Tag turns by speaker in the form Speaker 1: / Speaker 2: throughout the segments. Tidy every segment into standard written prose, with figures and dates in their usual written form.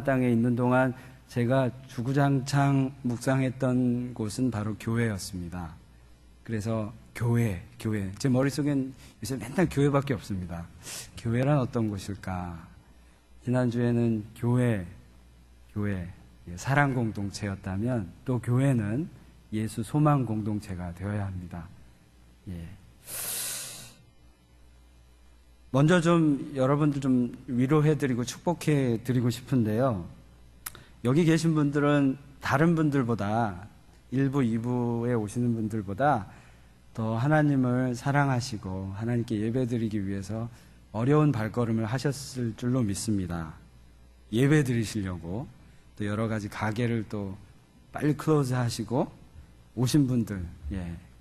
Speaker 1: 땅에 있는 동안 제가 주구장창 묵상했던 곳은 바로 교회였습니다. 그래서 교회. 제 머릿속엔 요새 맨날 교회밖에 없습니다. 교회란 어떤 곳일까? 지난주에는 교회, 사랑 공동체였다면 또 교회는 예수 소망 공동체가 되어야 합니다. 먼저 여러분들 위로해드리고 축복해드리고 싶은데요. 여기 계신 분들은 다른 분들보다 1부, 2부에 오시는 분들보다 더 하나님을 사랑하시고 하나님께 예배드리기 위해서 어려운 발걸음을 하셨을 줄로 믿습니다. 예배드리시려고 또 여러 가지 가게를 또 빨리 클로즈 하시고 오신 분들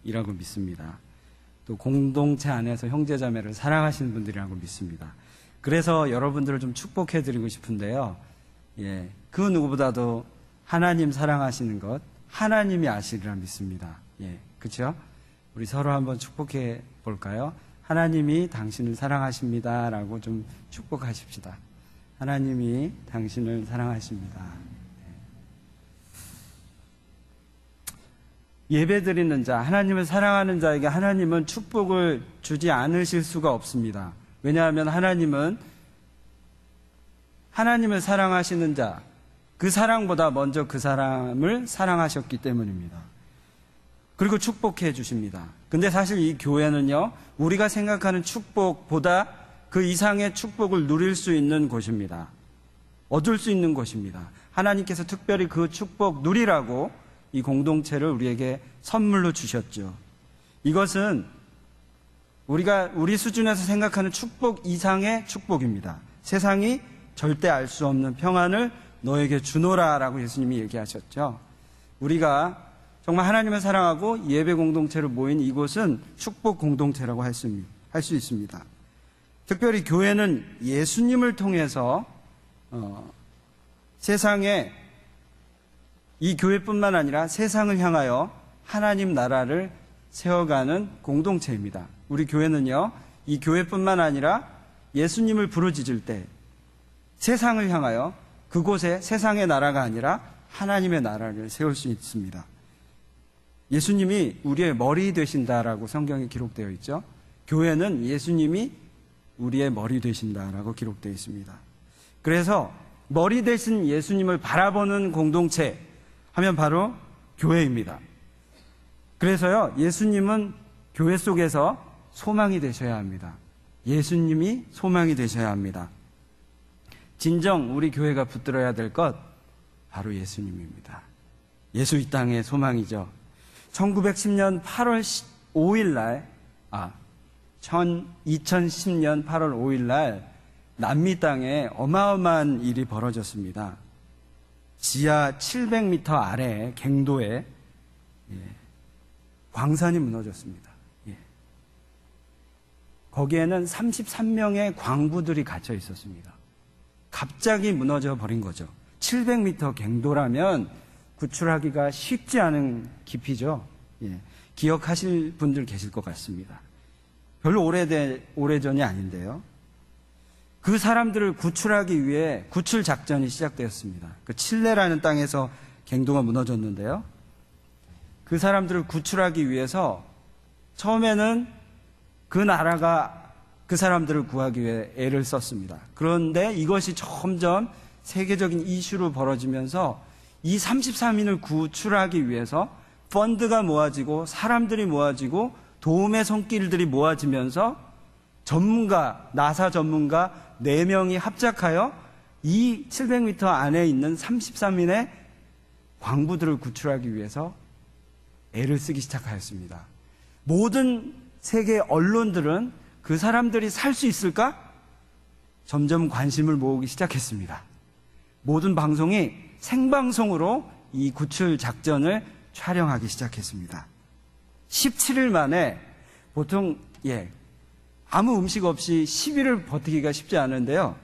Speaker 1: 이라고 믿습니다. 또 공동체 안에서 형제자매를 사랑하시는 분들이라고 믿습니다. 그래서 여러분들을 좀 축복해드리고 싶은데요. 그 누구보다도 하나님 사랑하시는 것 하나님이 아시리라 믿습니다. 그렇죠? 우리 서로 한번 축복해 볼까요? 하나님이 당신을 사랑하십니다 라고 좀 축복하십시다. 하나님이 당신을 사랑하십니다. 예배드리는 자, 하나님을 사랑하는 자에게 하나님은 축복을 주지 않으실 수가 없습니다. 왜냐하면 하나님은 하나님을 사랑하시는 자, 그 사랑보다 먼저 그 사람을 사랑하셨기 때문입니다. 그리고 축복해 주십니다. 근데 사실 이 교회는요, 우리가 생각하는 축복보다 그 이상의 축복을 누릴 수 있는 곳입니다. 얻을 수 있는 곳입니다. 하나님께서 특별히 그 축복 누리라고 이 공동체를 우리에게 선물로 주셨죠. 이것은 우리 수준에서 생각하는 축복 이상의 축복입니다. 세상이 절대 알 수 없는 평안을 너에게 주노라 라고 예수님이 얘기하셨죠. 우리가 정말 하나님을 사랑하고 예배 공동체로 모인 이곳은 축복 공동체라고 할 수 있습니다. 특별히 교회는 예수님을 통해서 세상에 이 교회뿐만 아니라 세상을 향하여 하나님 나라를 세워가는 공동체입니다. 우리 교회는요, 이 교회뿐만 아니라 예수님을 부르짖을 때 세상을 향하여 그곳에 세상의 나라가 아니라 하나님의 나라를 세울 수 있습니다. 예수님이 우리의 머리 되신다라고 성경에 기록되어 있죠. 교회는 예수님이 우리의 머리 되신다라고 기록되어 있습니다. 그래서 머리 되신 예수님을 바라보는 공동체 하면 바로 교회입니다. 그래서요, 예수님은 교회 속에서 소망이 되셔야 합니다. 예수님이 소망이 되셔야 합니다. 진정 우리 교회가 붙들어야 될 것 바로 예수님입니다. 예수 이 땅의 소망이죠. 1910년 8월 5일 날 2010년 8월 5일 날 남미 땅에 어마어마한 일이 벌어졌습니다. 지하 700m 아래 갱도에 광산이 무너졌습니다. 거기에는 33명의 광부들이 갇혀 있었습니다. 갑자기 무너져 버린 거죠. 700m 갱도라면 구출하기가 쉽지 않은 깊이죠. 기억하실 분들 계실 것 같습니다. 별로 오래전이 아닌데요. 그 사람들을 구출하기 위해 구출 작전이 시작되었습니다. 그 칠레라는 땅에서 갱도가 무너졌는데요. 그 사람들을 구출하기 위해서 처음에는 그 나라가 그 사람들을 구하기 위해 애를 썼습니다. 그런데 이것이 점점 세계적인 이슈로 벌어지면서 이 33인을 구출하기 위해서 펀드가 모아지고 사람들이 모아지고 도움의 손길들이 모아지면서 나사 전문가 4명이 합작하여 이 700m 안에 있는 33인의 광부들을 구출하기 위해서 애를 쓰기 시작하였습니다. 모든 세계 언론들은 그 사람들이 살 수 있을까? 점점 관심을 모으기 시작했습니다. 모든 방송이 생방송으로 이 구출 작전을 촬영하기 시작했습니다. 17일 만에 보통 아무 음식 없이 10일을 버티기가 쉽지 않은데요.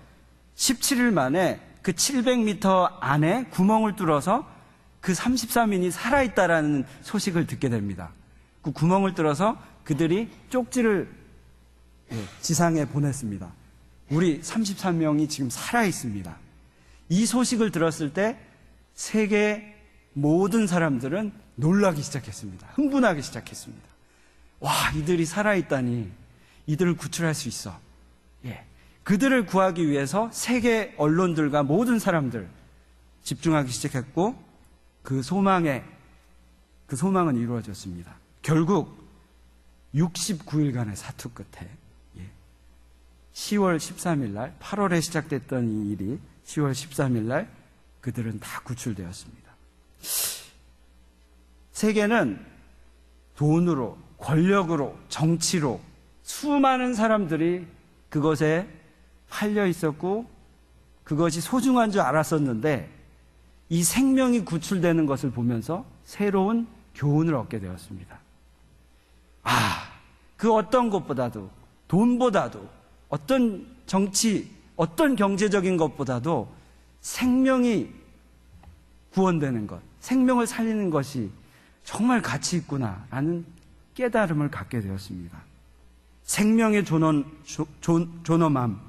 Speaker 1: 17일 만에 그 700m 안에 구멍을 뚫어서 그 33인이 살아있다라는 소식을 듣게 됩니다. 그 구멍을 뚫어서 그들이 쪽지를 지상에 보냈습니다. 우리 33명이 지금 살아있습니다. 이 소식을 들었을 때 세계 모든 사람들은 놀라기 시작했습니다. 흥분하기 시작했습니다. 와, 이들이 살아있다니, 이들을 구출할 수 있어. 예. 그들을 구하기 위해서 세계 언론들과 모든 사람들 집중하기 시작했고, 그 소망은 이루어졌습니다. 결국 69일간의 사투 끝에 10월 13일 날, 8월에 시작됐던 이 일이 10월 13일 날 그들은 다 구출되었습니다. 세계는 돈으로, 권력으로, 정치로 수많은 사람들이 그것에 팔려 있었고 그것이 소중한 줄 알았었는데, 이 생명이 구출되는 것을 보면서 새로운 교훈을 얻게 되었습니다. 그 어떤 것보다도, 돈보다도, 어떤 정치, 어떤 경제적인 것보다도 생명이 구원되는 것, 생명을 살리는 것이 정말 가치 있구나라는 깨달음을 갖게 되었습니다. 생명의 존엄함,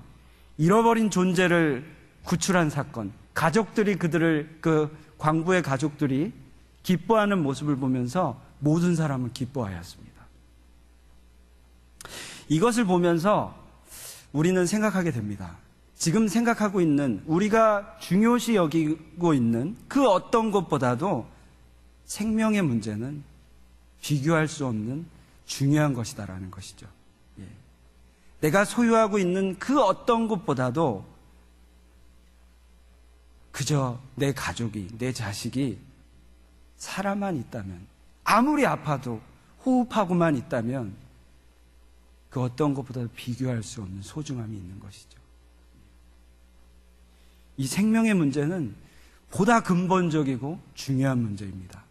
Speaker 1: 잃어버린 존재를 구출한 사건, 가족들이 그 광부의 가족들이 기뻐하는 모습을 보면서 모든 사람은 기뻐하였습니다. 이것을 보면서 우리는 생각하게 됩니다. 지금 생각하고 있는, 우리가 중요시 여기고 있는 그 어떤 것보다도 생명의 문제는 비교할 수 없는 중요한 것이다라는 것이죠. 내가 소유하고 있는 그 어떤 것보다도 그저 내 가족이, 내 자식이 살아만 있다면, 아무리 아파도 호흡하고만 있다면 그 어떤 것보다도 비교할 수 없는 소중함이 있는 것이죠. 이 생명의 문제는 보다 근본적이고 중요한 문제입니다.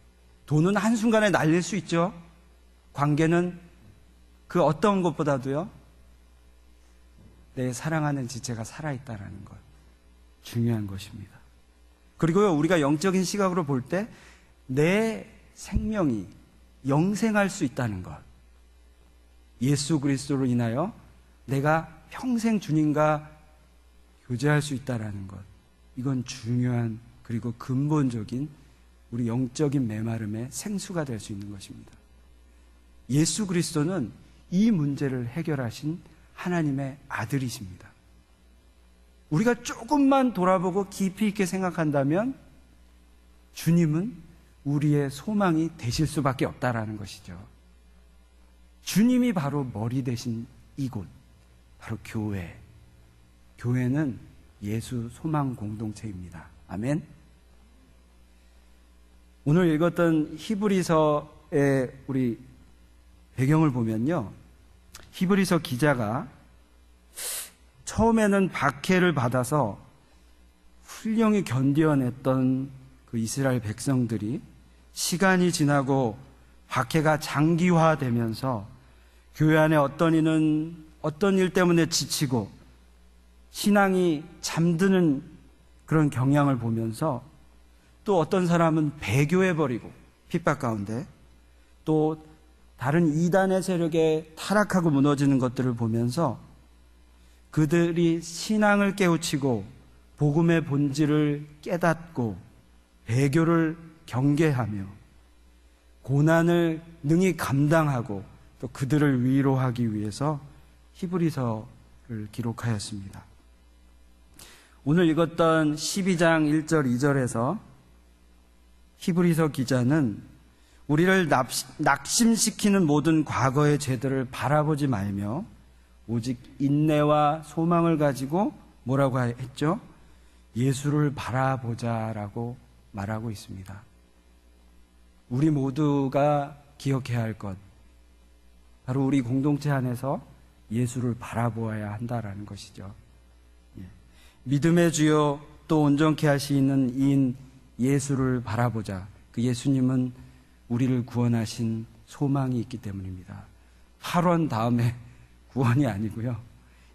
Speaker 1: 돈은 한순간에 날릴 수 있죠. 관계는 그 어떤 것보다도요, 내 사랑하는 지체가 살아있다는 것, 중요한 것입니다. 그리고요, 우리가 영적인 시각으로 볼 때 내 생명이 영생할 수 있다는 것, 예수 그리스도로 인하여 내가 평생 주님과 교제할 수 있다는 것, 이건 중요한 그리고 근본적인 우리 영적인 메마름의 생수가 될 수 있는 것입니다. 예수 그리스도는 이 문제를 해결하신 하나님의 아들이십니다. 우리가 조금만 돌아보고 깊이 있게 생각한다면 주님은 우리의 소망이 되실 수밖에 없다라는 것이죠. 주님이 바로 머리 되신 이곳, 바로 교회. 교회는 예수 소망 공동체입니다. 아멘. 오늘 읽었던 히브리서의 우리 배경을 보면요, 히브리서 기자가 처음에는 박해를 받아서 훌륭히 견뎌냈던 그 이스라엘 백성들이 시간이 지나고 박해가 장기화되면서 교회 안에 어떤 이는 어떤 일 때문에 지치고 신앙이 잠드는 그런 경향을 보면서, 또 어떤 사람은 배교해버리고 핍박 가운데, 또 다른 이단의 세력에 타락하고 무너지는 것들을 보면서 그들이 신앙을 깨우치고 복음의 본질을 깨닫고 배교를 경계하며 고난을 능히 감당하고 또 그들을 위로하기 위해서 히브리서를 기록하였습니다. 오늘 읽었던 12장 1절 2절에서 히브리서 기자는 우리를 낙심시키는 모든 과거의 죄들을 바라보지 말며 오직 인내와 소망을 가지고 뭐라고 했죠? 예수를 바라보자라고 말하고 있습니다. 우리 모두가 기억해야 할 것, 바로 우리 공동체 안에서 예수를 바라보아야 한다라는 것이죠. 믿음의 주요 또 온전케 하시는 이인 예수를 바라보자. 그 예수님은 우리를 구원하신 소망이 있기 때문입니다. 8원 다음에 구원이 아니고요,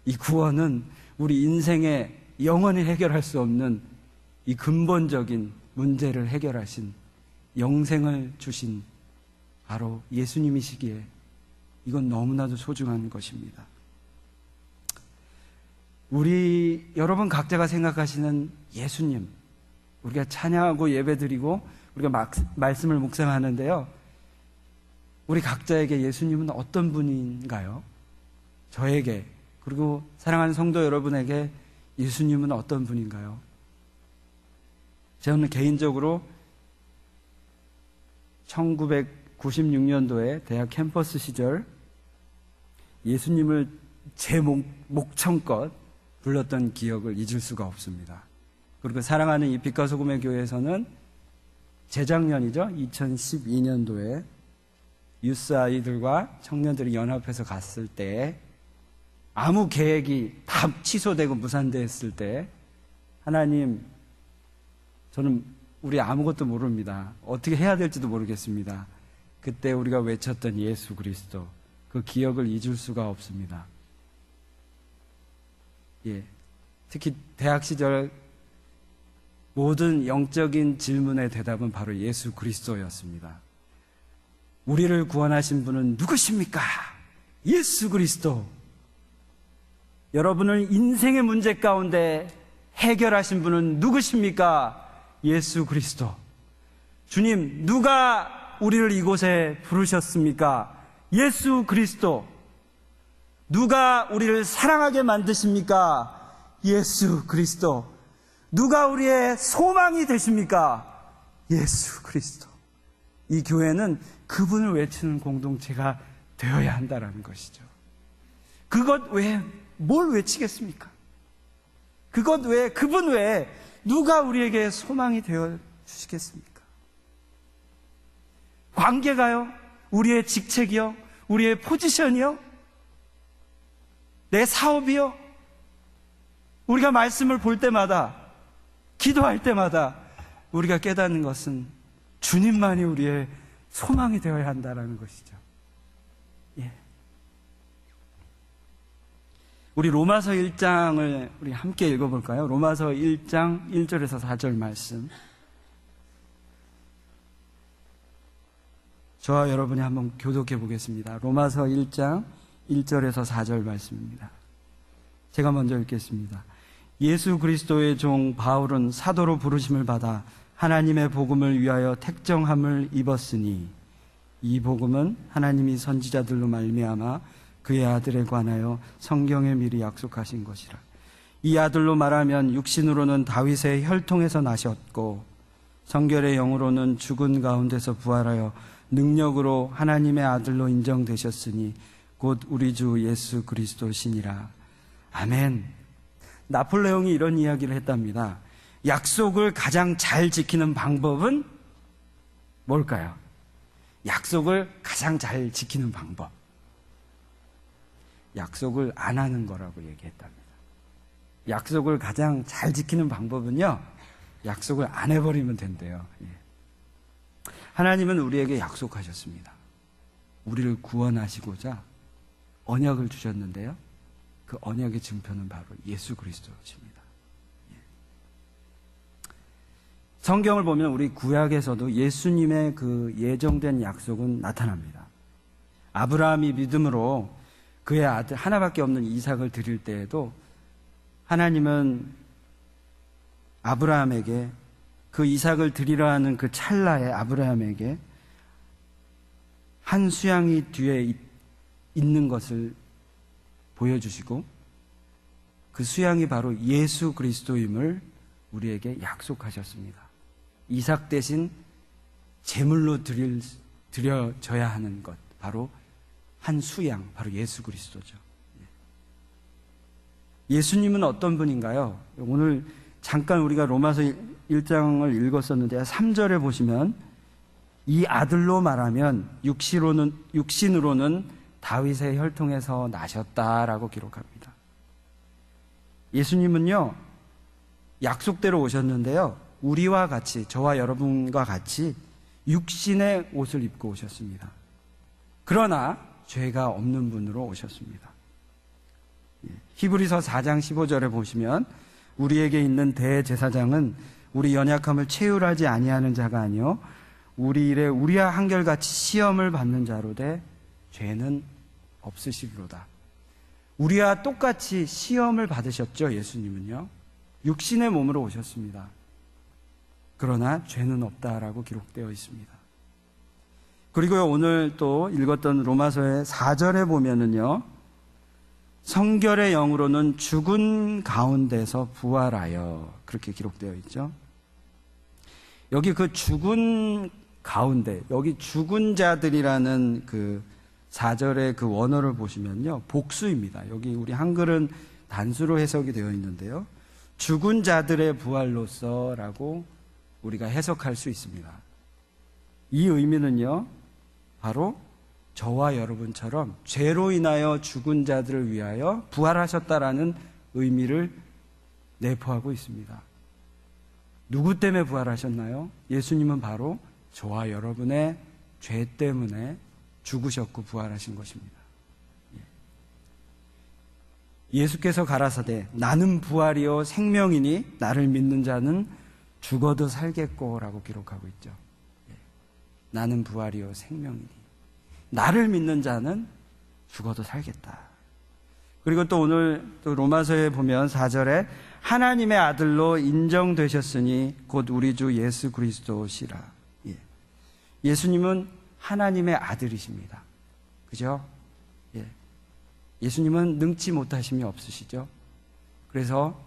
Speaker 1: 이 구원은 우리 인생에 영원히 해결할 수 없는 이 근본적인 문제를 해결하신, 영생을 주신 바로 예수님이시기에 이건 너무나도 소중한 것입니다. 여러분 각자가 생각하시는 예수님, 우리가 찬양하고 예배드리고 우리가 말씀을 묵상하는데요, 우리 각자에게 예수님은 어떤 분인가요? 저에게, 그리고 사랑하는 성도 여러분에게 예수님은 어떤 분인가요? 저는 개인적으로 1996년도에 대학 캠퍼스 시절 예수님을 제 목청껏 불렀던 기억을 잊을 수가 없습니다. 그리고 사랑하는 이 빛과 소금의 교회에서는 재작년이죠, 2012년도에 유스 아이들과 청년들이 연합해서 갔을 때 아무 계획이 다 취소되고 무산됐을 때, 하나님, 저는 우리 아무것도 모릅니다. 어떻게 해야 될지도 모르겠습니다. 그때 우리가 외쳤던 예수 그리스도, 그 기억을 잊을 수가 없습니다. 예, 특히 대학 시절 모든 영적인 질문의 대답은 바로 예수 그리스도였습니다. 우리를 구원하신 분은 누구십니까? 예수 그리스도. 여러분을 인생의 문제 가운데 해결하신 분은 누구십니까? 예수 그리스도. 주님, 누가 우리를 이곳에 부르셨습니까? 예수 그리스도. 누가 우리를 사랑하게 만드십니까? 예수 그리스도. 누가 우리의 소망이 되십니까? 예수 그리스도. 이 교회는 그분을 외치는 공동체가 되어야 한다는 것이죠. 그것 외에 뭘 외치겠습니까? 그것 외에, 그분 외에 누가 우리에게 소망이 되어 주시겠습니까? 관계가요? 우리의 직책이요? 우리의 포지션이요? 내 사업이요? 우리가 말씀을 볼 때마다, 기도할 때마다 우리가 깨닫는 것은 주님만이 우리의 소망이 되어야 한다는 것이죠. 예. 우리 로마서 1장을 우리 함께 읽어볼까요? 로마서 1장 1절에서 4절 말씀. 저와 여러분이 한번 교독해 보겠습니다. 로마서 1장 1절에서 4절 말씀입니다. 제가 먼저 읽겠습니다. 예수 그리스도의 종 바울은 사도로 부르심을 받아 하나님의 복음을 위하여 택정함을 입었으니, 이 복음은 하나님이 선지자들로 말미암아 그의 아들에 관하여 성경에 미리 약속하신 것이라. 이 아들로 말하면 육신으로는 다윗의 혈통에서 나셨고 성결의 영으로는 죽은 가운데서 부활하여 능력으로 하나님의 아들로 인정되셨으니 곧 우리 주 예수 그리스도시니라. 아멘. 나폴레옹이 이런 이야기를 했답니다. 약속을 가장 잘 지키는 방법은 뭘까요? 약속을 가장 잘 지키는 방법, 약속을 안 하는 거라고 얘기했답니다. 약속을 가장 잘 지키는 방법은요, 약속을 안 해버리면 된대요. 예. 하나님은 우리에게 약속하셨습니다. 우리를 구원하시고자 언약을 주셨는데요, 그 언약의 증표는 바로 예수 그리스도십니다. 성경을 보면 우리 구약에서도 예수님의 그 예정된 약속은 나타납니다. 아브라함이 믿음으로 그의 아들 하나밖에 없는 이삭을 드릴 때에도 하나님은 아브라함에게, 그 이삭을 드리려 하는 그 찰나에 아브라함에게 한 수양이 뒤에 있는 것을 보여주시고, 그 수양이 바로 예수 그리스도임을 우리에게 약속하셨습니다. 이삭 대신 제물로 드려져야 하는 것, 바로 한 수양, 바로 예수 그리스도죠. 예수님은 어떤 분인가요? 오늘 잠깐 우리가 로마서 1장을 읽었었는데 3절에 보시면 이 아들로 말하면 육신으로는 다윗의 혈통에서 나셨다라고 기록합니다. 예수님은요, 약속대로 오셨는데요, 우리와 같이, 저와 여러분과 같이 육신의 옷을 입고 오셨습니다. 그러나 죄가 없는 분으로 오셨습니다. 히브리서 4장 15절에 보시면 우리에게 있는 대제사장은 우리 연약함을 체휼하지 아니하는 자가 아니요 우리 일에 우리와 한결같이 시험을 받는 자로 돼 죄는 없으시리로다. 우리와 똑같이 시험을 받으셨죠. 예수님은요. 육신의 몸으로 오셨습니다. 그러나 죄는 없다라고 기록되어 있습니다. 그리고 오늘 또 읽었던 로마서의 4절에 보면은요, 성결의 영으로는 죽은 가운데서 부활하여, 그렇게 기록되어 있죠. 여기 그 죽은 가운데, 여기 죽은 자들이라는 그 4절의 그 원어를 보시면요, 복수입니다. 여기 우리 한글은 단수로 해석이 되어 있는데요, 죽은 자들의 부활로서라고 우리가 해석할 수 있습니다. 이 의미는요, 바로 저와 여러분처럼 죄로 인하여 죽은 자들을 위하여 부활하셨다라는 의미를 내포하고 있습니다. 누구 때문에 부활하셨나요? 예수님은 바로 저와 여러분의 죄 때문에 죽으셨고 부활하신 것입니다. 예수께서 가라사대 나는 부활이요 생명이니 나를 믿는 자는 죽어도 살겠고 라고 기록하고 있죠. 나는 부활이요 생명이니 나를 믿는 자는 죽어도 살겠다. 그리고 또 오늘 또 로마서에 보면 4절에 하나님의 아들로 인정되셨으니 곧 우리 주 예수 그리스도시라. 예수님은 하나님의 아들이십니다. 그죠? 예수님은 능치 못하심이 없으시죠? 그래서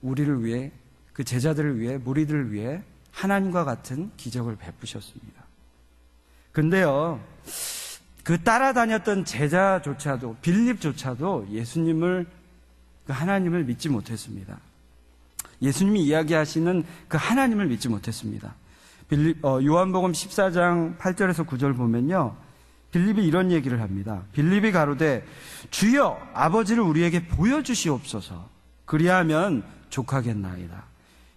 Speaker 1: 우리를 위해, 그 제자들을 위해, 무리들을 위해 하나님과 같은 기적을 베푸셨습니다. 근데요, 그 따라다녔던 제자조차도, 빌립조차도 예수님을, 그 하나님을 믿지 못했습니다. 예수님이 이야기하시는 그 하나님을 믿지 못했습니다. 요한복음 14장 8절에서 9절 보면요, 빌립이 이런 얘기를 합니다. 빌립이 가로되 주여 아버지를 우리에게 보여주시옵소서. 그리하면 족하겠나이다.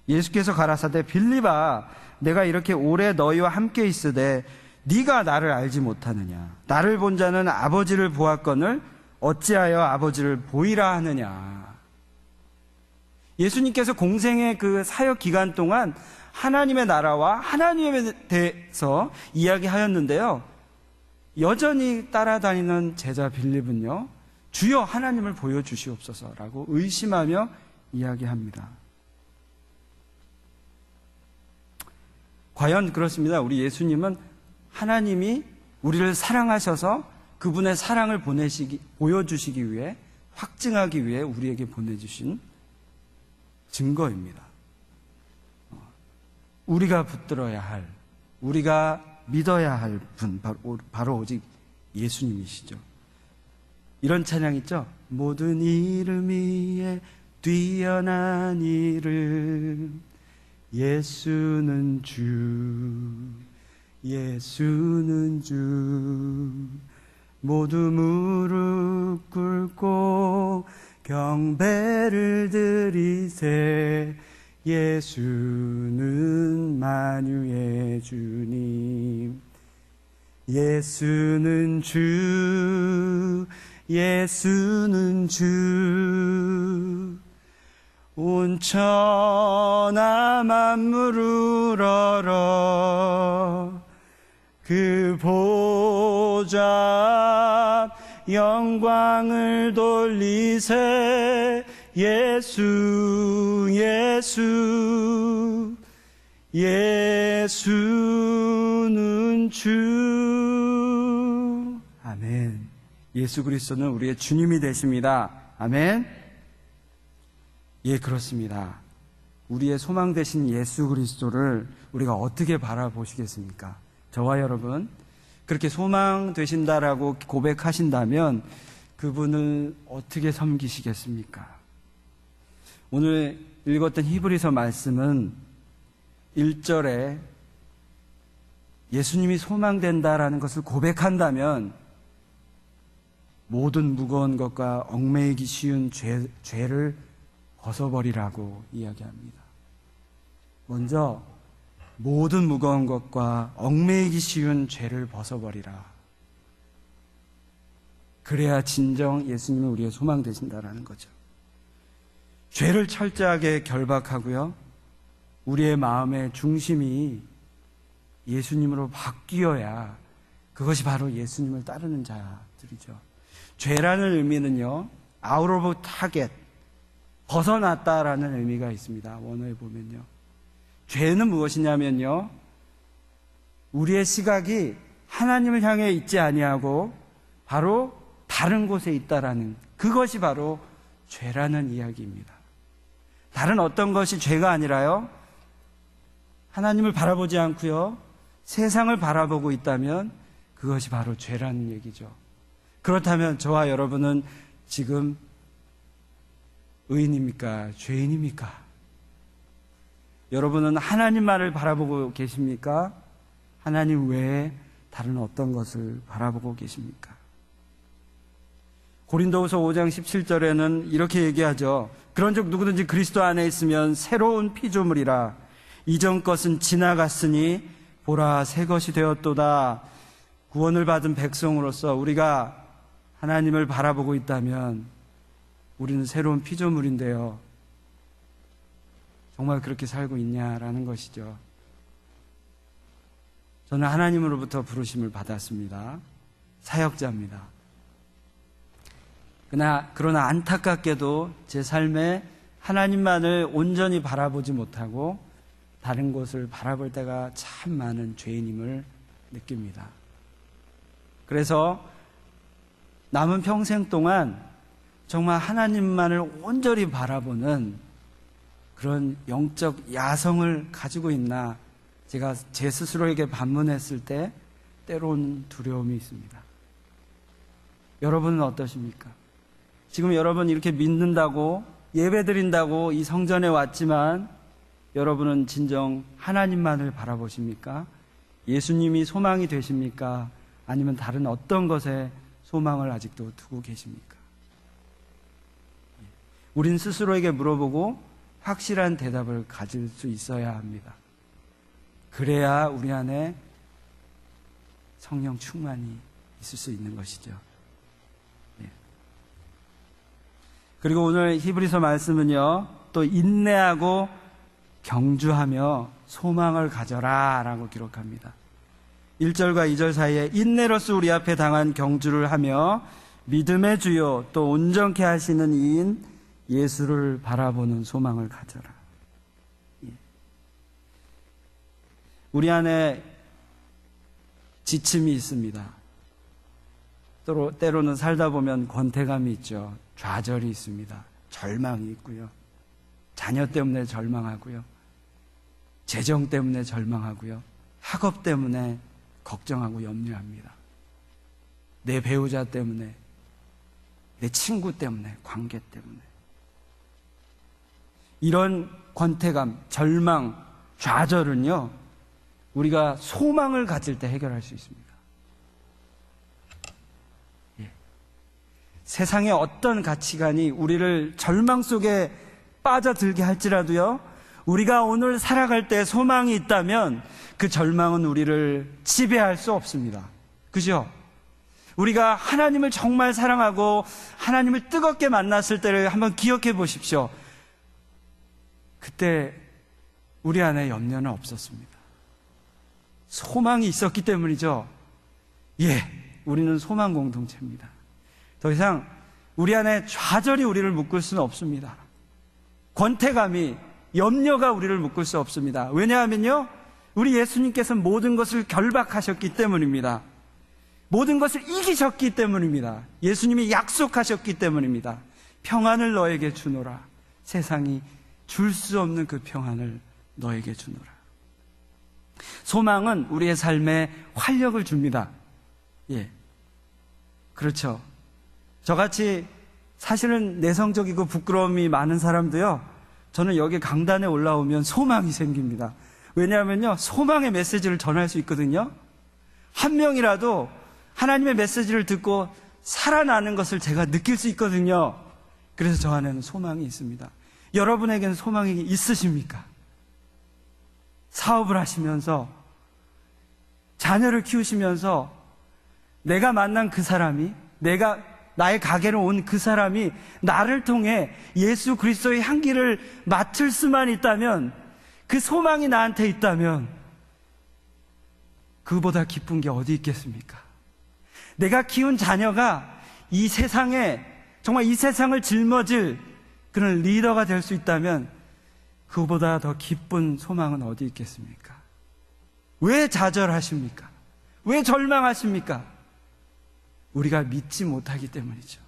Speaker 1: 예수께서 가라사대 빌립아 내가 이렇게 오래 너희와 함께 있으되 네가 나를 알지 못하느냐. 나를 본 자는 아버지를 보았거늘 어찌하여 아버지를 보이라 하느냐. 예수님께서 공생의 그 사역 기간 동안 하나님의 나라와 하나님에 대해서 이야기하였는데요, 여전히 따라다니는 제자 빌립은요, 주여 하나님을 보여주시옵소서라고 의심하며 이야기합니다. 과연 그렇습니다. 우리 예수님은 하나님이 우리를 사랑하셔서 그분의 사랑을 보여주시기 위해, 확증하기 위해 우리에게 보내주신 증거입니다. 우리가 붙들어야 할, 우리가 믿어야 할 분, 바로 오직 예수님이시죠. 이런 찬양 있죠? 모든 이름 위에 뛰어난 이름, 예수는 주, 예수는 주. 모두 무릎 꿇고 경배를 드리세. 예수는 만유의 주님. 예수는 주, 예수는 주. 온 천하 만물 우러러 그 보좌 영광을 돌리세. 예수, 예수, 예수는 주. 아멘. 예수 그리스도는 우리의 주님이 되십니다. 아멘. 예, 그렇습니다. 우리의 소망 되신 예수 그리스도를 우리가 어떻게 바라보시겠습니까? 저와 여러분, 그렇게 소망 되신다라고 고백하신다면 그분을 어떻게 섬기시겠습니까? 오늘 읽었던 히브리서 말씀은 1절에 예수님이 소망된다라는 것을 고백한다면 모든 무거운 것과 얽매이기 쉬운 죄를 벗어버리라고 이야기합니다. 먼저 모든 무거운 것과 얽매이기 쉬운 죄를 벗어버리라. 그래야 진정 예수님은 우리의 소망 되신다라는 거죠. 죄를 철저하게 결박하고요, 우리의 마음의 중심이 예수님으로 바뀌어야 그것이 바로 예수님을 따르는 자들이죠. 죄라는 의미는요, out of target, 벗어났다라는 의미가 있습니다. 원어에 보면요. 죄는 무엇이냐면요, 우리의 시각이 하나님을 향해 있지 아니하고 바로 다른 곳에 있다라는, 그것이 바로 죄라는 이야기입니다. 다른 어떤 것이 죄가 아니라요, 하나님을 바라보지 않고요, 세상을 바라보고 있다면 그것이 바로 죄라는 얘기죠. 그렇다면 저와 여러분은 지금 의인입니까? 죄인입니까? 여러분은 하나님만을 바라보고 계십니까? 하나님 외에 다른 어떤 것을 바라보고 계십니까? 고린도후서 5장 17절에는 이렇게 얘기하죠. 그런즉 누구든지 그리스도 안에 있으면 새로운 피조물이라. 이전 것은 지나갔으니 보라 새 것이 되었도다. 구원을 받은 백성으로서 우리가 하나님을 바라보고 있다면 우리는 새로운 피조물인데요, 정말 그렇게 살고 있냐라는 것이죠. 저는 하나님으로부터 부르심을 받았습니다. 사역자입니다. 그러나 안타깝게도 제 삶에 하나님만을 온전히 바라보지 못하고 다른 곳을 바라볼 때가 참 많은 죄인임을 느낍니다. 그래서 남은 평생 동안 정말 하나님만을 온전히 바라보는 그런 영적 야성을 가지고 있나, 제가 제 스스로에게 반문했을 때 때로는 두려움이 있습니다. 여러분은 어떠십니까? 지금 여러분 이렇게 믿는다고, 예배 드린다고 이 성전에 왔지만 여러분은 진정 하나님만을 바라보십니까? 예수님이 소망이 되십니까? 아니면 다른 어떤 것에 소망을 아직도 두고 계십니까? 우린 스스로에게 물어보고 확실한 대답을 가질 수 있어야 합니다. 그래야 우리 안에 성령 충만이 있을 수 있는 것이죠. 그리고 오늘 히브리서 말씀은요, 또 인내하고 경주하며 소망을 가져라 라고 기록합니다. 1절과 2절 사이에 인내로서 우리 앞에 당한 경주를 하며 믿음의 주요 또 온전케 하시는 이인 예수를 바라보는 소망을 가져라. 우리 안에 지침이 있습니다. 때로는 살다 보면 권태감이 있죠. 좌절이 있습니다. 절망이 있고요. 자녀 때문에 절망하고요. 재정 때문에 절망하고요. 학업 때문에 걱정하고 염려합니다. 내 배우자 때문에, 내 친구 때문에, 관계 때문에. 이런 권태감, 절망, 좌절은요, 우리가 소망을 가질 때 해결할 수 있습니다. 세상의 어떤 가치관이 우리를 절망 속에 빠져들게 할지라도요, 우리가 오늘 살아갈 때 소망이 있다면 그 절망은 우리를 지배할 수 없습니다. 그죠? 우리가 하나님을 정말 사랑하고 하나님을 뜨겁게 만났을 때를 한번 기억해 보십시오. 그때 우리 안에 염려는 없었습니다. 소망이 있었기 때문이죠. 우리는 소망 공동체입니다. 더 이상 우리 안에 좌절이 우리를 묶을 수는 없습니다. 권태감이, 염려가 우리를 묶을 수 없습니다. 왜냐하면요, 우리 예수님께서 모든 것을 결박하셨기 때문입니다. 모든 것을 이기셨기 때문입니다. 예수님이 약속하셨기 때문입니다. 평안을 너에게 주노라. 세상이 줄 수 없는 그 평안을 너에게 주노라. 소망은 우리의 삶에 활력을 줍니다. 그렇죠. 저같이 사실은 내성적이고 부끄러움이 많은 사람도요, 저는 여기 강단에 올라오면 소망이 생깁니다. 왜냐하면요, 소망의 메시지를 전할 수 있거든요. 한 명이라도 하나님의 메시지를 듣고 살아나는 것을 제가 느낄 수 있거든요. 그래서 저 안에는 소망이 있습니다. 여러분에게는 소망이 있으십니까? 사업을 하시면서, 자녀를 키우시면서 내가 만난 그 사람이, 나의 가게로 온 그 사람이 나를 통해 예수 그리스도의 향기를 맡을 수만 있다면, 그 소망이 나한테 있다면 그보다 기쁜 게 어디 있겠습니까? 내가 키운 자녀가 이 세상에, 정말 이 세상을 짊어질 그런 리더가 될 수 있다면 그보다 더 기쁜 소망은 어디 있겠습니까? 왜 좌절하십니까? 왜 절망하십니까? 우리가 믿지 못하기 때문이죠.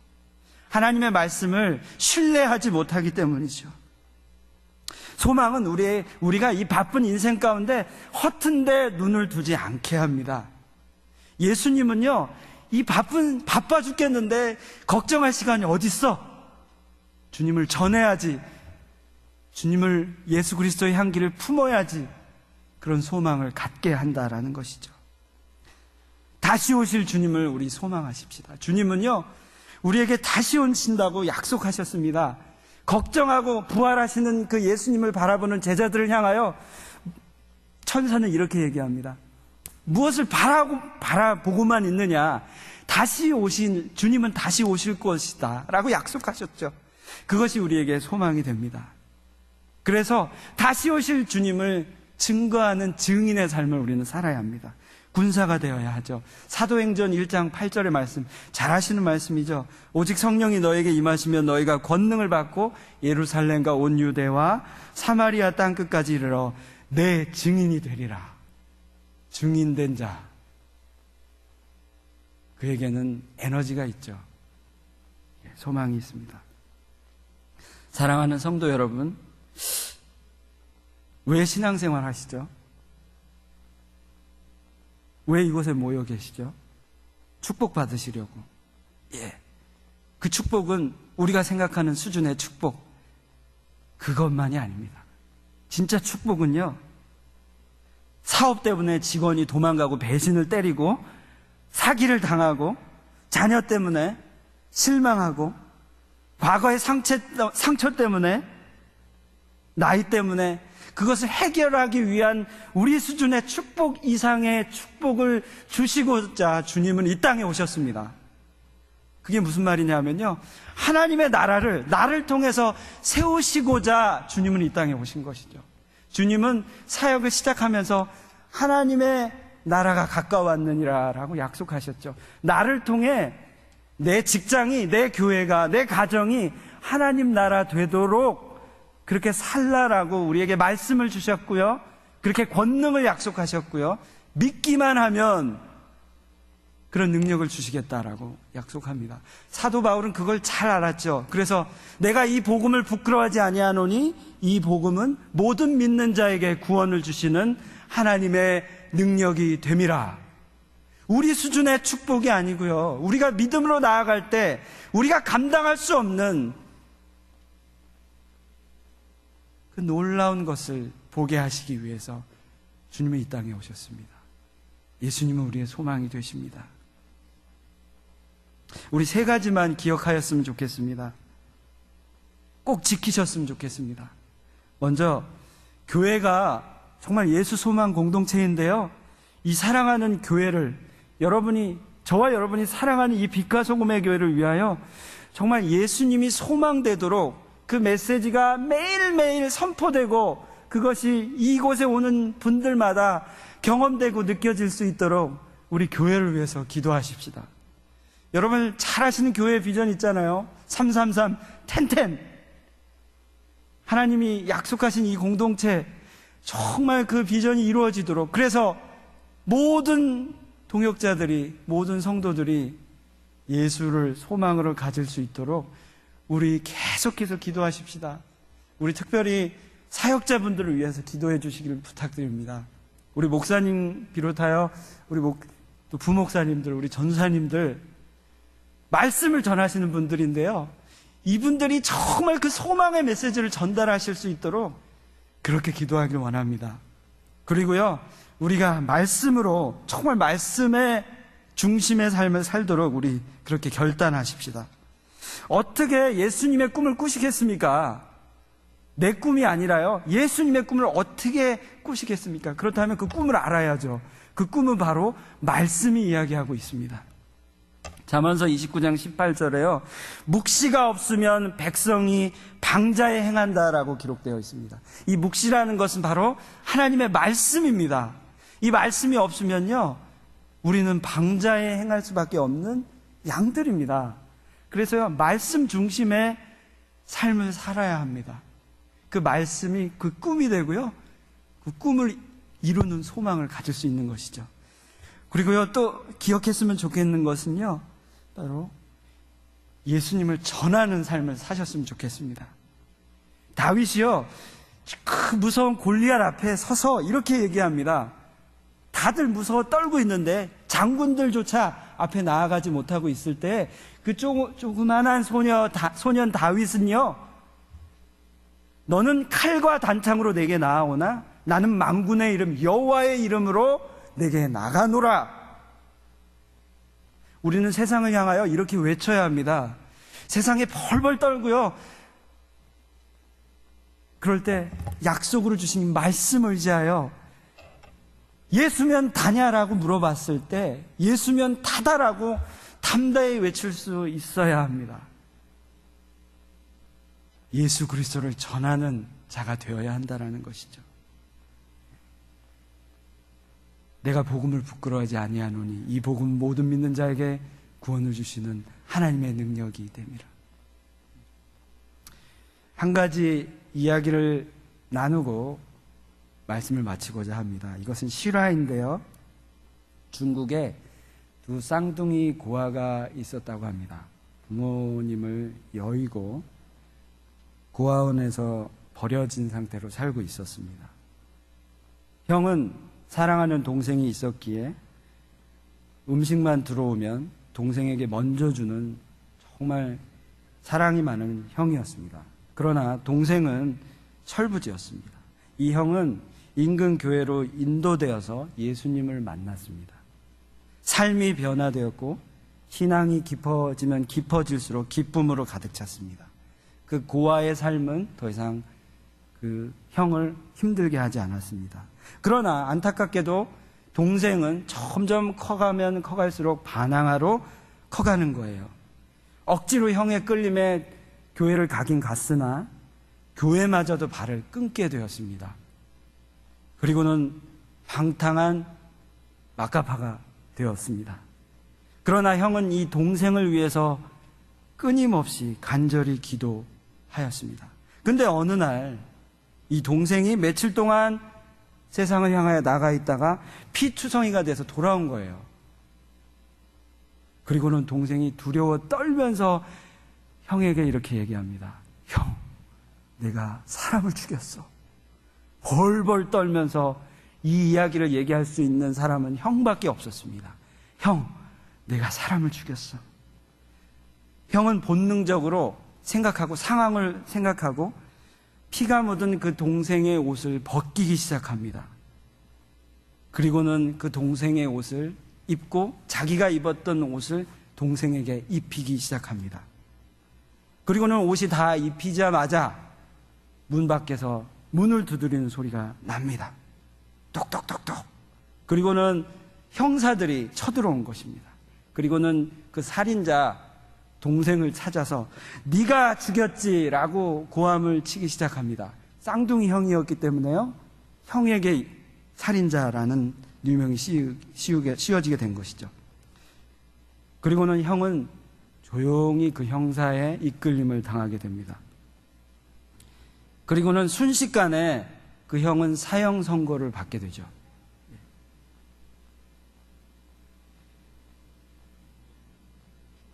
Speaker 1: 하나님의 말씀을 신뢰하지 못하기 때문이죠. 소망은 우리가 이 바쁜 인생 가운데 허튼 데 눈을 두지 않게 합니다. 예수님은요, 바빠 죽겠는데 걱정할 시간이 어딨어? 주님을 전해야지. 주님을, 예수 그리스도의 향기를 품어야지. 그런 소망을 갖게 한다라는 것이죠. 다시 오실 주님을 우리 소망하십시다. 주님은요, 우리에게 다시 오신다고 약속하셨습니다. 걱정하고 부활하시는 그 예수님을 바라보는 제자들을 향하여 천사는 이렇게 얘기합니다. 무엇을 바라보고만 있느냐? 주님은 다시 오실 것이다 라고 약속하셨죠. 그것이 우리에게 소망이 됩니다. 그래서 다시 오실 주님을 증거하는 증인의 삶을 우리는 살아야 합니다. 군사가 되어야 하죠. 사도행전 1장 8절의 말씀, 잘 아시는 말씀이죠. 오직 성령이 너에게 임하시면 너희가 권능을 받고 예루살렘과 온 유대와 사마리아 땅끝까지 이르러 내 증인이 되리라. 증인된 자, 그에게는 에너지가 있죠. 소망이 있습니다. 사랑하는 성도 여러분, 왜 신앙생활 하시죠? 왜 이곳에 모여 계시죠? 축복 받으시려고. 그 축복은 우리가 생각하는 수준의 축복, 그것만이 아닙니다. 진짜 축복은요, 사업 때문에 직원이 도망가고 배신을 때리고 사기를 당하고 자녀 때문에 실망하고 과거의 상처 때문에 나이 때문에 그것을 해결하기 위한 우리 수준의 축복 이상의 축복을 주시고자 주님은 이 땅에 오셨습니다. 그게 무슨 말이냐면요, 하나님의 나를 통해서 세우시고자 주님은 이 땅에 오신 것이죠. 주님은 사역을 시작하면서 하나님의 나라가 가까웠느니라 라고 약속하셨죠. 나를 통해 내 직장이, 내 교회가, 내 가정이 하나님 나라 되도록 그렇게 살라라고 우리에게 말씀을 주셨고요, 그렇게 권능을 약속하셨고요, 믿기만 하면 그런 능력을 주시겠다라고 약속합니다. 사도 바울은 그걸 잘 알았죠. 그래서 내가 이 복음을 부끄러워하지 아니하노니 이 복음은 모든 믿는 자에게 구원을 주시는 하나님의 능력이 됨이라. 우리 수준의 축복이 아니고요, 우리가 믿음으로 나아갈 때 우리가 감당할 수 없는 그 놀라운 것을 보게 하시기 위해서 주님은 이 땅에 오셨습니다. 예수님은 우리의 소망이 되십니다. 우리 세 가지만 기억하였으면 좋겠습니다. 꼭 지키셨으면 좋겠습니다. 먼저, 교회가 정말 예수 소망 공동체인데요, 이 사랑하는 교회를, 저와 여러분이 사랑하는 이 빛과 소금의 교회를 위하여 정말 예수님이 소망되도록 그 메시지가 매일매일 선포되고 그것이 이곳에 오는 분들마다 경험되고 느껴질 수 있도록 우리 교회를 위해서 기도하십시다. 여러분 잘 아시는 교회 비전 있잖아요. 333 1010. 하나님이 약속하신 이 공동체, 정말 그 비전이 이루어지도록, 그래서 모든 동역자들이, 모든 성도들이 예수를 소망으로 가질 수 있도록 우리 계속해서 기도하십시다. 우리 특별히 사역자분들을 위해서 기도해 주시기를 부탁드립니다. 우리 목사님 비롯하여 우리 또 부목사님들, 우리 전사님들, 말씀을 전하시는 분들인데요, 이분들이 정말 그 소망의 메시지를 전달하실 수 있도록 그렇게 기도하길 원합니다. 그리고요, 우리가 말씀으로, 정말 말씀의 중심의 삶을 살도록 우리 그렇게 결단하십시다. 어떻게 예수님의 꿈을 꾸시겠습니까? 내 꿈이 아니라요, 예수님의 꿈을 어떻게 꾸시겠습니까? 그렇다면 그 꿈을 알아야죠. 그 꿈은 바로 말씀이 이야기하고 있습니다. 잠언서 29장 18절에요, 묵시가 없으면 백성이 방자에 행한다라고 기록되어 있습니다. 이 묵시라는 것은 바로 하나님의 말씀입니다. 이 말씀이 없으면요, 우리는 방자에 행할 수밖에 없는 양들입니다. 그래서요, 말씀 중심의 삶을 살아야 합니다. 그 말씀이 그 꿈이 되고요, 그 꿈을 이루는 소망을 가질 수 있는 것이죠. 그리고요, 또 기억했으면 좋겠는 것은요, 바로 예수님을 전하는 삶을 사셨으면 좋겠습니다. 다윗이요, 그 무서운 골리앗 앞에 서서 이렇게 얘기합니다. 다들 무서워 떨고 있는데 장군들조차 앞에 나아가지 못하고 있을 때 그 조그만한 소년 다윗은요, 너는 칼과 단창으로 내게 나아오나 나는 만군의 이름 여호와의 이름으로 내게 나가노라. 우리는 세상을 향하여 이렇게 외쳐야 합니다. 세상에 벌벌 떨고요, 그럴 때 약속으로 주신 말씀을 의지하여 예수면 다냐라고 물어봤을 때 예수면 다다라고 담대히 외칠 수 있어야 합니다. 예수 그리스도를 전하는 자가 되어야 한다는 것이죠. 내가 복음을 부끄러워하지 아니하노니 이 복음 모든 믿는 자에게 구원을 주시는 하나님의 능력이 됨이라. 한 가지 이야기를 나누고 말씀을 마치고자 합니다. 이것은 실화인데요, 중국에 두 쌍둥이 고아가 있었다고 합니다. 부모님을 여의고 고아원에서 버려진 상태로 살고 있었습니다. 형은 사랑하는 동생이 있었기에 음식만 들어오면 동생에게 먼저 주는 정말 사랑이 많은 형이었습니다. 그러나 동생은 철부지였습니다. 이 형은 인근 교회로 인도되어서 예수님을 만났습니다. 삶이 변화되었고 신앙이 깊어지면 깊어질수록 기쁨으로 가득 찼습니다. 그 고아의 삶은 더 이상 그 형을 힘들게 하지 않았습니다. 그러나 안타깝게도 동생은 점점 커가면 커갈수록 반항하로 커가는 거예요. 억지로 형의 끌림에 교회를 가긴 갔으나 교회마저도 발을 끊게 되었습니다. 그리고는 방탕한 마카파가 되었습니다. 그러나 형은 이 동생을 위해서 끊임없이 간절히 기도하였습니다. 근데 어느 날 이 동생이 며칠 동안 세상을 향하여 나가 있다가 피투성이가 돼서 돌아온 거예요. 그리고는 동생이 두려워 떨면서 형에게 이렇게 얘기합니다. 형, 내가 사람을 죽였어. 벌벌 떨면서 이 이야기를 얘기할 수 있는 사람은 형밖에 없었습니다. 형, 내가 사람을 죽였어. 형은 본능적으로 생각하고 상황을 생각하고 피가 묻은 그 동생의 옷을 벗기기 시작합니다. 그리고는 그 동생의 옷을 입고 자기가 입었던 옷을 동생에게 입히기 시작합니다. 그리고는 옷이 다 입히자마자 문 밖에서 문을 두드리는 소리가 납니다. 똑똑똑똑. 그리고는 형사들이 쳐들어온 것입니다. 그리고는 그 살인자 동생을 찾아서 네가 죽였지라고 고함을 치기 시작합니다. 쌍둥이 형이었기 때문에요, 형에게 살인자라는 유명이 씌워지게 된 것이죠. 그리고는 형은 조용히 그 형사의 이끌림을 당하게 됩니다. 그리고는 순식간에 그 형은 사형 선고를 받게 되죠.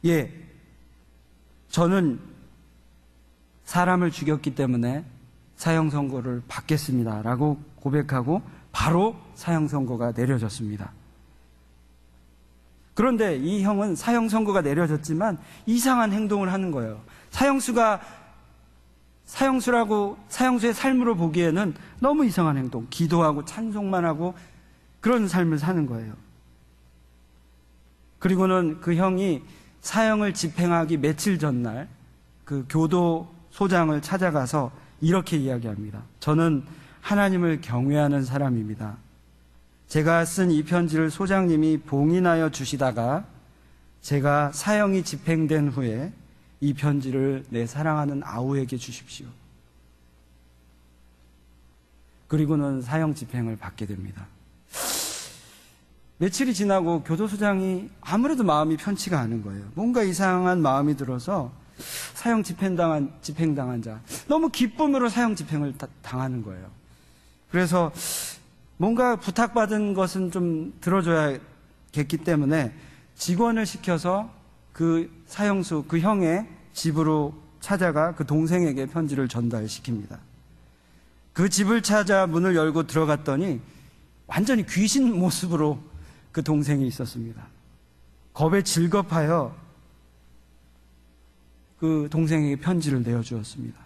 Speaker 1: 예, 저는 사람을 죽였기 때문에 사형 선고를 받겠습니다 라고 고백하고 바로 사형 선고가 내려졌습니다. 그런데 이 형은 사형 선고가 내려졌지만 이상한 행동을 하는 거예요. 사형수의 삶으로 보기에는 너무 이상한 행동, 기도하고 찬송만 하고 그런 삶을 사는 거예요. 그리고는 그 형이 사형을 집행하기 며칠 전날 그 교도소장을 찾아가서 이렇게 이야기합니다. 저는 하나님을 경외하는 사람입니다. 제가 쓴 이 편지를 소장님이 봉인하여 주시다가 제가 사형이 집행된 후에 이 편지를 내 사랑하는 아우에게 주십시오. 그리고는 사형 집행을 받게 됩니다. 며칠이 지나고 교도소장이 아무래도 마음이 편치가 않은 거예요. 뭔가 이상한 마음이 들어서 사형 집행당한 자, 너무 기쁨으로 사형 집행을 당하는 거예요. 그래서 뭔가 부탁받은 것은 좀 들어줘야겠기 때문에 직원을 시켜서 그 사형수, 그 형의 집으로 찾아가 그 동생에게 편지를 전달시킵니다. 그 집을 찾아 문을 열고 들어갔더니 완전히 귀신 모습으로 그 동생이 있었습니다. 겁에 질겁하여 그 동생에게 편지를 내어주었습니다.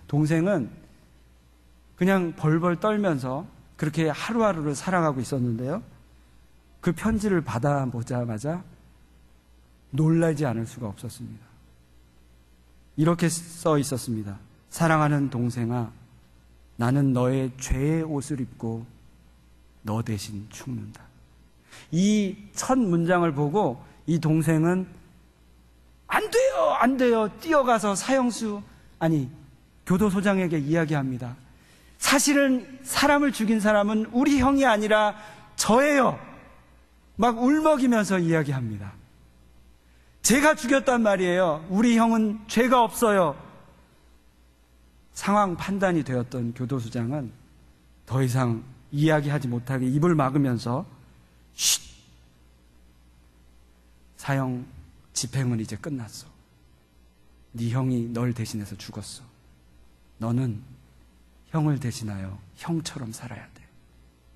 Speaker 1: 동생은 그냥 벌벌 떨면서 그렇게 하루하루를 살아가고 있었는데요. 그 편지를 받아보자마자 놀라지 않을 수가 없었습니다. 이렇게 써 있었습니다. 사랑하는 동생아, 나는 너의 죄의 옷을 입고 너 대신 죽는다. 이 첫 문장을 보고 이 동생은 안 돼요, 안 돼요. 뛰어가서 교도소장에게 이야기합니다. 사실은 사람을 죽인 사람은 우리 형이 아니라 저예요. 막 울먹이면서 이야기합니다. 제가 죽였단 말이에요. 우리 형은 죄가 없어요. 상황 판단이 되었던 교도소장은 더 이상 이야기하지 못하게 입을 막으면서 쉿! 사형 집행은 이제 끝났어. 네 형이 널 대신해서 죽었어. 너는 형을 대신하여 형처럼 살아야 돼.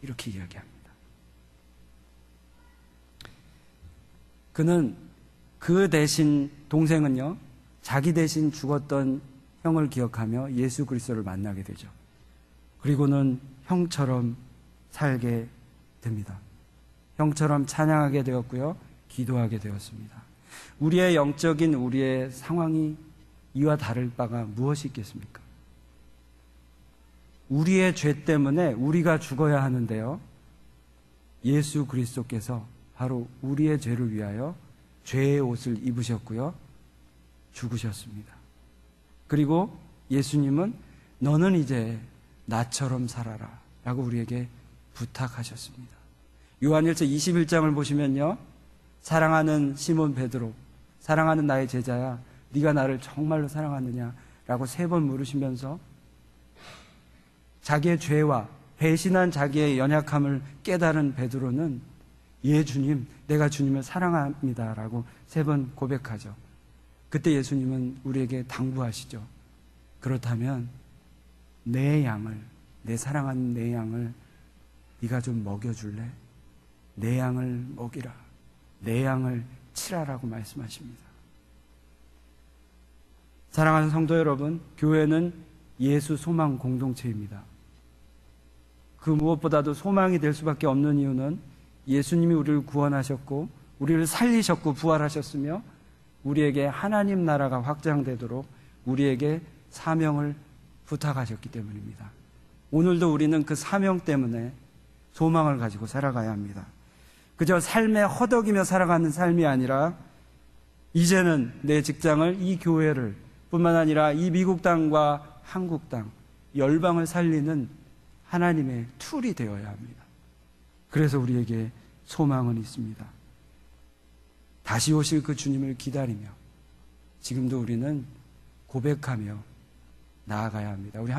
Speaker 1: 이렇게 이야기합니다. 그는 그 대신, 동생은요, 자기 대신 죽었던 형을 기억하며 예수 그리스도를 만나게 되죠. 그리고는 형처럼 살게 됩니다. 형처럼 찬양하게 되었고요, 기도하게 되었습니다. 우리의 영적인 우리의 상황이 이와 다를 바가 무엇이 있겠습니까? 우리의 죄 때문에 우리가 죽어야 하는데요, 예수 그리스도께서 바로 우리의 죄를 위하여 죄의 옷을 입으셨고요, 죽으셨습니다. 그리고 예수님은 너는 이제 나처럼 살아라 라고 우리에게 부탁하셨습니다. 요한일서 21장을 보시면요, 사랑하는 시몬 베드로, 사랑하는 나의 제자야, 네가 나를 정말로 사랑하느냐 라고 3번 물으시면서 자기의 죄와 배신한 자기의 연약함을 깨달은 베드로는 예 주님, 내가 주님을 사랑합니다 라고 3번 고백하죠. 그때 예수님은 우리에게 당부하시죠. 그렇다면 내 양을, 내 사랑하는 내 양을 네가 좀 먹여줄래? 내 양을 먹이라, 내 양을 치라라고 말씀하십니다. 사랑하는 성도 여러분, 교회는 예수 소망 공동체입니다. 그 무엇보다도 소망이 될 수밖에 없는 이유는 예수님이 우리를 구원하셨고 우리를 살리셨고 부활하셨으며 우리에게 하나님 나라가 확장되도록 우리에게 사명을 부탁하셨기 때문입니다. 오늘도 우리는 그 사명 때문에 소망을 가지고 살아가야 합니다. 그저 삶에 허덕이며 살아가는 삶이 아니라 이제는 내 직장을, 이 교회를 뿐만 아니라 이 미국 땅과 한국 땅, 열방을 살리는 하나님의 툴이 되어야 합니다. 그래서 우리에게 소망은 있습니다. 다시 오실 그 주님을 기다리며 지금도 우리는 고백하며 나아가야 합니다. 우리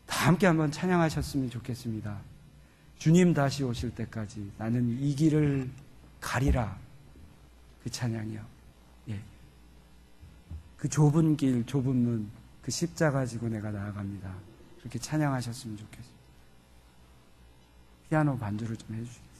Speaker 1: 다 함께 한번 찬양하셨으면 좋겠습니다. 주님 다시 오실 때까지 나는 이 길을 가리라. 그 찬양이요. 예. 그 좁은 길, 좁은 문, 그 십자가 지고 내가 나아갑니다. 그렇게 찬양하셨으면 좋겠습니다. 피아노 반주를 좀 해주시겠습니다.